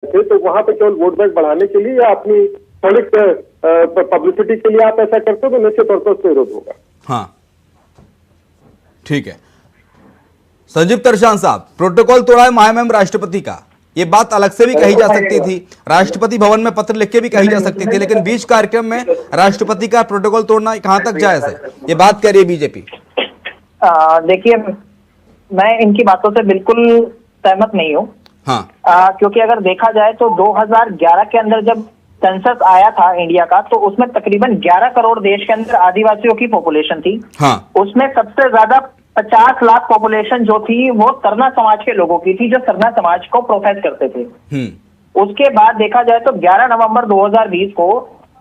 थे, तो वहां पे केवल वोट बैंक बढ़ाने के लिए या अपनी थोड़ी पब्लिसिटी के लिए आप ऐसा करते हो तो निश्चित तौर पर उसका विरोध होगा। हाँ, ठीक है। संजीव तरशान साहब, प्रोटोकॉल तोड़ा है मुहिम राष्ट्रपति का, ये बात अलग से भी कही जा सकती थी, राष्ट्रपति भवन में पत्र लिख के भी कही जा सकती थी, लेकिन बीच कार्यक्रम में राष्ट्रपति का प्रोटोकॉल तोड़ना कहां तक जायज है, ये बात कह रही है बीजेपी। देखिए, मैं इनकी बातों से बिल्कुल सहमत नहीं हूँ। हाँ। क्योंकि अगर देखा जाए तो 2011 के अंदर जब सेंसस आया था इंडिया का, तो उसमें तकरीबन 11 करोड़ देश के अंदर आदिवासियों की पॉपुलेशन थी। हाँ। उसमें सबसे ज्यादा 50 लाख पॉपुलेशन जो थी वो सरना समाज के लोगों की थी, जो सरना समाज को प्रोफेस करते थे। उसके बाद देखा जाए तो 11 नवंबर 2020 को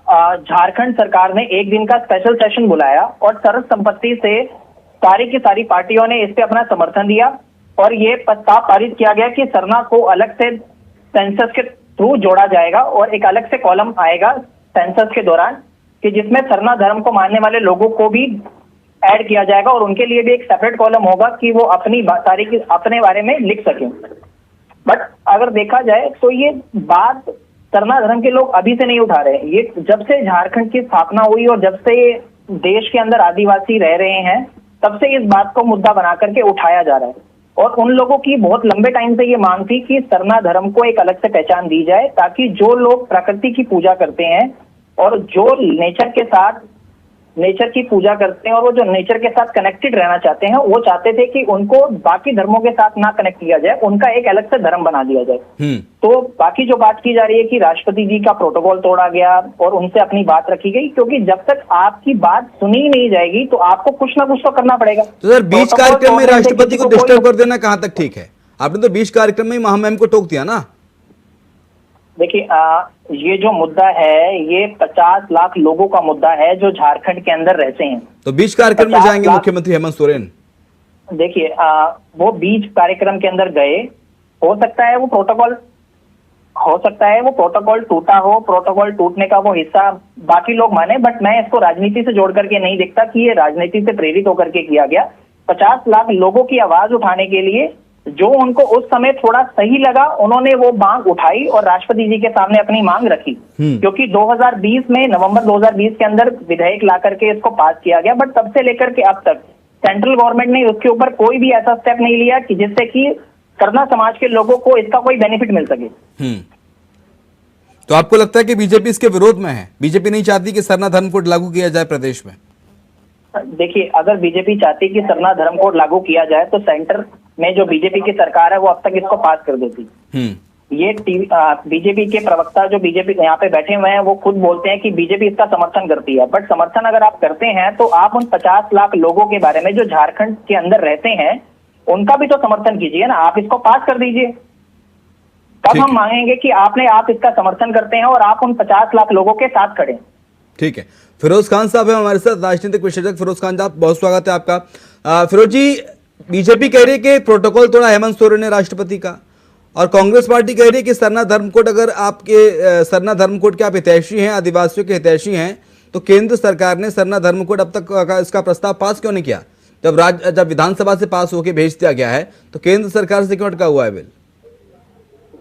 झारखंड सरकार ने एक दिन का स्पेशल सेशन बुलाया और सर्व संपत्ति से सारी की सारी पार्टियों ने इस पे अपना समर्थन दिया और ये प्रस्ताव पारित किया गया कि सरना को अलग से सेंसस के थ्रू जोड़ा जाएगा और एक अलग से कॉलम आएगा सेंसस के दौरान कि जिसमें सरना धर्म को मानने वाले लोगों को भी ऐड किया जाएगा और उनके लिए भी एक सेपरेट कॉलम होगा कि वो अपनी सारी अपने बारे में लिख सकें। बट अगर देखा जाए तो ये बात सरना धर्म के लोग अभी से नहीं उठा रहे, ये जब से झारखंड की स्थापना हुई और जब से देश के अंदर आदिवासी रह रहे हैं तब से इस बात को मुद्दा बना करके उठाया जा रहा है। और उन लोगों की बहुत लंबे टाइम से ये मांग थी कि सरना धर्म को एक अलग से पहचान दी जाए, ताकि जो लोग प्रकृति की पूजा करते हैं और जो नेचर की पूजा करते हैं और वो जो नेचर के साथ कनेक्टेड रहना चाहते हैं, वो चाहते थे कि उनको बाकी धर्मों के साथ ना कनेक्ट किया जाए, उनका एक अलग से धर्म बना दिया जाए। तो बाकी जो बात की जा रही है कि राष्ट्रपति जी का प्रोटोकॉल तोड़ा गया और उनसे अपनी बात रखी गई, क्योंकि जब तक आपकी बात सुनी नहीं जाएगी तो आपको कुछ ना कुछ तो करना पड़ेगा। तो सर, बीच कार्यक्रम में राष्ट्रपति को डिस्टर्ब कर देना कहां तक ठीक है? आपने तो बीच कार्यक्रम में महामहिम को टोक दिया ना। देखिए, ये जो मुद्दा है ये 50 लाख लोगों का मुद्दा है जो झारखंड के अंदर रहते हैं। तो बीच कार्यक्रम में जाएंगे मुख्यमंत्री हेमंत सोरेन? देखिए, वो बीच कार्यक्रम के अंदर गए, हो सकता है वो प्रोटोकॉल टूटा हो, प्रोटोकॉल टूटने का वो हिस्सा बाकी लोग माने, बट मैं इसको राजनीति से जोड़ करके नहीं देखता कि ये राजनीति से प्रेरित होकर के किया गया। 50 लाख लोगों की आवाज उठाने के लिए जो उनको उस समय थोड़ा सही लगा, उन्होंने वो मांग उठाई और राष्ट्रपति जी के सामने अपनी मांग रखी। क्योंकि 2020 में नवंबर 2020 के अंदर विधेयक ला करके इसको पास किया गया, बट तब से लेकर के अब तक सेंट्रल गवर्नमेंट ने उसके ऊपर कोई भी ऐसा स्टेप नहीं लिया कि जिससे कि सरना समाज के लोगों को इसका कोई बेनिफिट मिल सके। तो आपको लगता है कि बीजेपी इसके विरोध में है? बीजेपी नहीं चाहती कि सरना धर्म कोड लागू किया जाए प्रदेश में? देखिए, अगर बीजेपी चाहती कि सरना धर्म कोड लागू किया जाए तो सेंटर में जो बीजेपी की सरकार है वो अब तक इसको पास कर देती। ये बीजेपी के प्रवक्ता जो बीजेपी यहाँ पे बैठे हुए हैं वो खुद बोलते हैं कि बीजेपी इसका समर्थन करती है, बट समर्थन अगर आप करते हैं तो आप उन 50 लाख लोगों के बारे में जो झारखंड के अंदर रहते हैं उनका भी तो समर्थन कीजिए ना, आप इसको पास कर दीजिए। तब हम मांगेंगे कि आप इसका समर्थन करते हैं और आप उन 50 लाख लोगों के साथ खड़े। ठीक है। फिरोज खान साहब है हमारे साथ, राजनीतिक विश्लेषक। फिरोज खान साहब, बहुत स्वागत है आपका। फिरोज जी, बीजेपी कह रही है कि प्रोटोकॉल तोड़ा हेमंत सोरेन ने राष्ट्रपति का, और कांग्रेस पार्टी कह रही है कि सरना धर्म कोड, अगर आपके सरना धर्म कोड के आप हितैषी हैं, आदिवासियों के हितैषी हैं, तो केंद्र सरकार ने सरना धर्म कोड अब तक इसका प्रस्ताव पास क्यों नहीं किया? जब विधानसभा से पास होकर भेज दिया गया है तो केंद्र सरकार से क्यों अटका हुआ है बिल?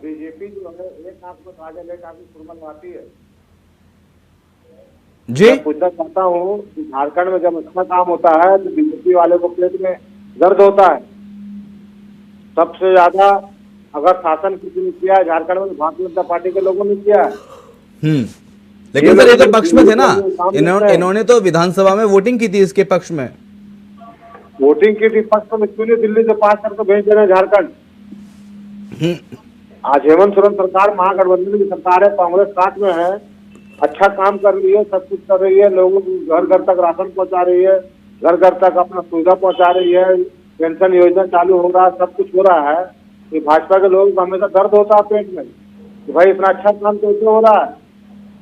बीजेपी जो है एक आपको ताजा लेट आपकी फुरमलवाती है जी। मैं पूछना चाहता हूँ कि झारखंड में जब अच्छा काम होता है तो बीजेपी वाले को पेट में दर्द होता है। सबसे ज्यादा अगर शासन किसी ने किया है झारखंड में तो भारतीय जनता पार्टी के लोगों ने किया है। लेकिन सर ये तो पक्ष में थे ना, इन्होंने तो विधानसभा में वोटिंग की थी इसके पक्ष में। वोटिंग की थी पक्ष में, क्यों नहीं दिल्ली से पास करके भेज दे रहे झारखंड? आज हेमंत सोरेन सरकार महागठबंधन की सरकार है, कांग्रेस साथ में है, अच्छा काम कर रही है, सब कुछ कर रही है, लोगों को घर घर तक राशन पहुंचा रही है, घर घर तक अपना सुविधा पहुंचा रही है, पेंशन योजना चालू हो रहा है, सब कुछ हो रहा है। ये भाजपा के लोगों को हमेशा दर्द होता है पेट में कि भाई इतना अच्छा काम कैसे हो रहा है।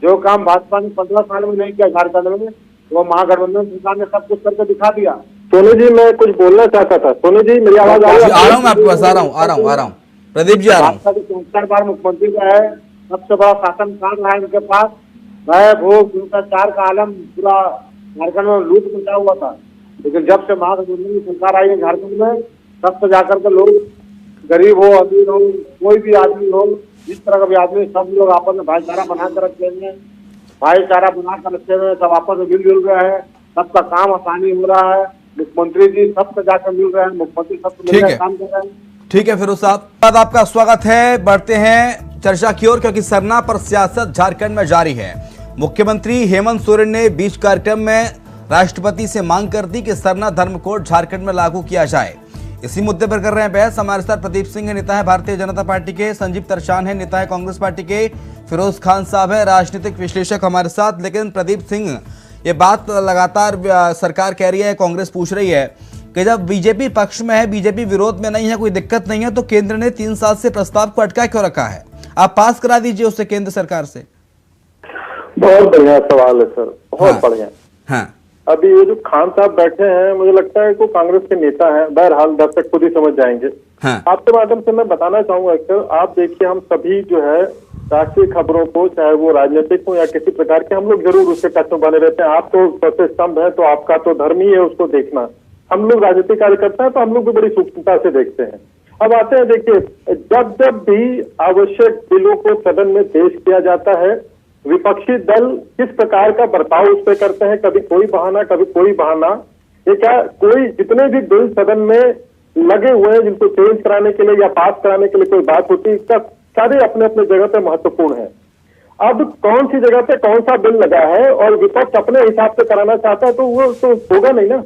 जो काम भाजपा ने 15 साल में नहीं किया झारखंड में, वो महागठबंधन सरकार ने सब कुछ करके दिखा दिया। सोनू जी, मैं कुछ बोलना चाहता था। सोनू जी, मेरी आवाज आ रहा हूँ? आपके पास आ रहा हूँ। प्रदीप जी, आ रहा हूँ। 64 बार मुख्यमंत्री का है, सबसे बड़ा शासन काल रहा है इनके पास। भय भूख भ्रष्टाचार का आलम पूरा झारखंड में लूट मचा हुआ था, लेकिन जब से महागठबंधन की सरकार आई है झारखंड में, तब से जाकर के लोग गरीब हो अमीर हो कोई भी आदमी हो, जिस तरह का भी आदमी, सब लोग आपस में भाईचारा बनाकर रखे हुए हैं, भाईचारा बनाकर रखे हुए हैं, सब आपस में मिलजुल रहे हैं, सबका काम आसानी हो रहा है। मुख्यमंत्री जी सबसे जाकर मिल रहे हैं, मुख्यमंत्री सबसे मिल रहे हैं, काम कर रहे हैं। ठीक है फिरोज साहब, बाद आपका स्वागत है। बढ़ते हैं चर्चा की ओर, क्योंकि सरना पर सियासत झारखंड में जारी है। मुख्यमंत्री हेमंत सोरेन ने बीच कार्यक्रम में राष्ट्रपति से मांग कर दी कि सरना धर्म कोड झारखंड में लागू किया जाए। इसी मुद्दे पर कर रहे हैं बहस। हमारे साथ प्रदीप सिंह है, नेता है भारतीय जनता पार्टी के, संजीव तरशान है, नेता है कांग्रेस पार्टी के, फिरोज खान साहब है, राजनीतिक विश्लेषक हमारे साथ। लेकिन प्रदीप सिंह, ये बात लगातार सरकार कह रही है, कांग्रेस पूछ रही है कि जब बीजेपी पक्ष में है, बीजेपी विरोध में नहीं है, कोई दिक्कत नहीं है, तो केंद्र ने 3 साल से प्रस्ताव को अटका क्यों रखा है? आप पास करा दीजिए उससे केंद्र सरकार से। बहुत बढ़िया सवाल है सर, बहुत बढ़िया। हाँ, अभी ये जो खान साहब बैठे हैं, मुझे लगता है कि कांग्रेस के नेता हैं, बहरहाल दर्शक खुद ही समझ जाएंगे। हाँ। आपके माध्यम से मैं बताना चाहूंगा सर, आप देखिए, हम सभी जो है राष्ट्रीय खबरों को, चाहे वो राजनीतिक हो या किसी प्रकार के, हम लोग जरूर उसके टच में बने रहते हैं। आप तो सबसे स्तंभ है, तो आपका तो धर्म ही है उसको देखना। हम लोग राजनीतिक कार्यकर्ता हैं, तो हम लोग भी बड़ी सूक्ष्मता से देखते हैं। अब आते हैं, देखिए, जब जब भी आवश्यक बिलों को सदन में पेश किया जाता है, विपक्षी दल किस प्रकार का बर्ताव उस पर करते हैं, कभी कोई बहाना, कभी कोई बहाना। ये क्या, कोई जितने भी बिल सदन में लगे हुए हैं, जिनको चेंज कराने के लिए या पास कराने के लिए कोई बात होती है, इसका सारे अपने अपने जगह पे महत्वपूर्ण है। अब कौन सी जगह पे कौन सा बिल लगा है और विपक्ष अपने हिसाब से कराना चाहता है, तो वो तो होगा नहीं ना।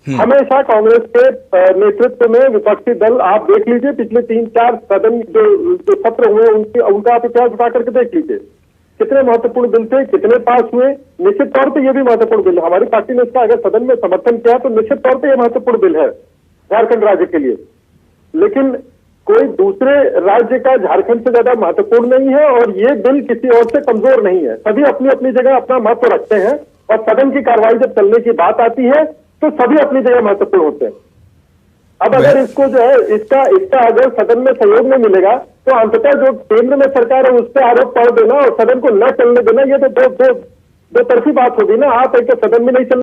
हमेशा कांग्रेस के नेतृत्व में विपक्षी दल, आप देख लीजिए पिछले 3-4 सदन जो सत्र हुए, उनका आप इतिहास उठा करके देख लीजिए, कितने महत्वपूर्ण बिल थे, कितने पास हुए। निश्चित तौर पे ये भी महत्वपूर्ण बिल है, हमारी पार्टी ने इसका अगर सदन में समर्थन किया तो निश्चित तौर पे ये महत्वपूर्ण बिल है झारखंड राज्य के लिए। लेकिन कोई दूसरे राज्य का झारखंड से ज्यादा महत्वपूर्ण नहीं है, और ये बिल किसी और से कमजोर नहीं है। सभी अपनी अपनी जगह अपना महत्व रखते हैं, और सदन की कार्रवाई जब चलने की बात आती है तो सभी अपनी जगह महत्वपूर्ण होते हैं। अब अगर इसको जो है, इसका अगर सदन में सहयोग नहीं मिलेगा, तो अंततः जो केंद्र में सरकार है उस पर आरोप पड़ देना और सदन को न चलने देना, ये तो दो तरफी बात होगी ना। आप एक तो सदन में नहीं चल